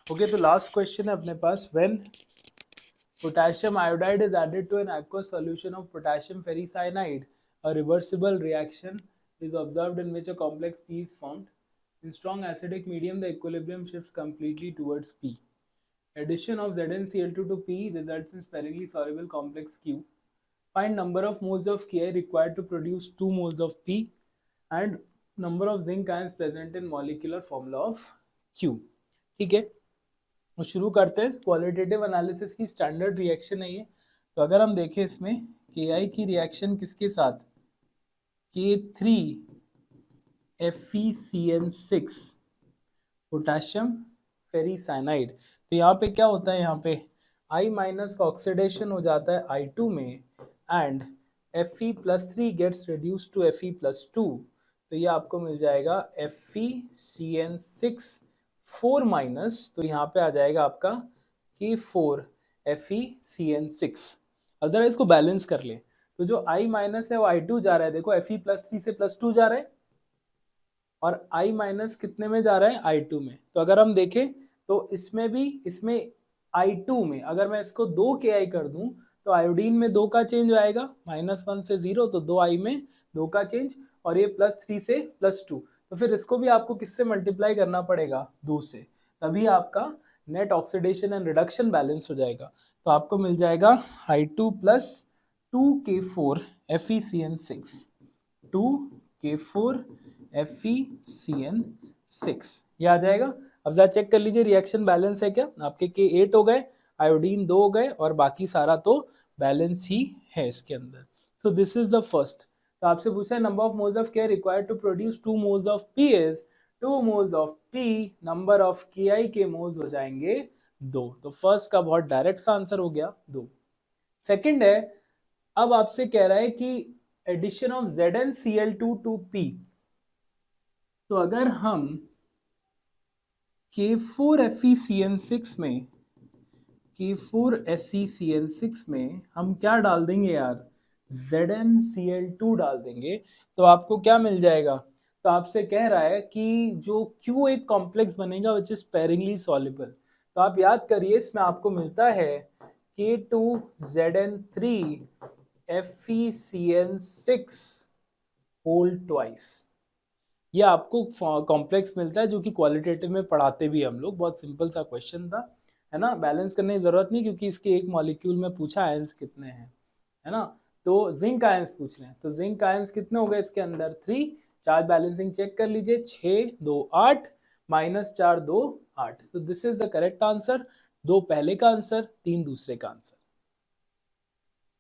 Okay, तो last question है अपने पास, when potassium iodide is added to an aqueous solution of potassium ferricyanide, a reversible reaction is observed in which a complex P is formed. In strong acidic medium, the equilibrium shifts completely towards P. Addition of ZnCl2 to P results in sparingly soluble complex Q. Find number of moles of Ki required to produce 2 moles of P and number of zinc ions present in molecular formula of Q. ठीक है, तो शुरू करते हैं। Qualitative analysis की standard reaction है ये। तो अगर हम देखें इसमें Ki की रिएक्शन किसके साथ, K3FeCN6 पोटेशियम फेरीसाइनाइड। तो यहाँ पे क्या होता है, यहाँ पे I माइनस का ऑक्सीडेशन हो जाता है I2 में and Fe+3 gets reduced to Fe+2। तो ये आपको मिल जाएगा FeCN6 4 माइनस, तो यहाँ पे आ जाएगा आपका K4FeCN6। अब जरा इसको बैलेंस कर ले, तो जो I माइनस है वो I2 जा रहा है, देखो Fe+3 से +2 जा रहा है और I माइनस कितने में जा रहा है, I2 में। तो अगर हम देखें तो इसमें भी, इसमें I2 में अगर मैं इसको 2 Ki कर दूं तो आयोडीन में 2 का चेंज आएगा, -1 से 0, तो 2I में 2 का चेंज, और ये +3 से +2, तो फिर इसको भी आपको किससे मल्टीप्लाई करना पड़ेगा, 2 से, तभी आपका net oxidation and reduction balance हो जाएगा। तो आपको मिल जाएगा I2 + 2K4FeCN6, 2K4FeCN6, ये आ जाएगा। अब जरा चेक कर लीजिए रिएक्शन बैलेंस है क्या, आपके K8 हो गए, आयोडीन 2 हो गए, और बाकी सारा तो बैलेंस ही है इसके अंदर। So this is the first. तो आपसे पूछा है number of moles of Ki required to produce 2 moles of P is 2 moles of P, number of Ki के मोल्स हो जाएंगे 2। तो फर्स्ट का बहुत डायरेक्ट आंसर हो गया 2। सेकंड है, अब आपसे कह रहा है कि addition of ZnCl2 to P। तो अगर हम K4FeCN6 में, K4FeCN6 में हम क्या डाल देंगे यार, ZnCl2 डाल देंगे, तो आपको क्या मिल जाएगा। तो आपसे कह रहा है कि जो Q एक कॉम्प्लेक्स बनेगा विच इज स्पेरिंगली सॉल्युबल। तो आप याद करिए, इसमें आपको मिलता है K2Zn3FeCN6 होल ट्वाइस। ये आपको कॉम्प्लेक्स मिलता है जो कि क्वालिटेटिव में पढ़ाते भी हम लोग। बहुत सिंपल सा क्वेश्चन था, है ना, बैलेंस करने की जरूरत नहीं, क्योंकि इसके एक मॉलिक्यूल में पूछा आयंस कितने हैं, है ना। तो जिंक आयंस पूछ रहे हैं, तो जिंक आयंस कितने हो गए इसके अंदर, 3। चार्ज बैलेंसिंग चेक कर लीजिए, 6 2 8 -4 2 8। सो this is the correct answer. 2 पहले का आंसर, 3 दूसरे का आंसर।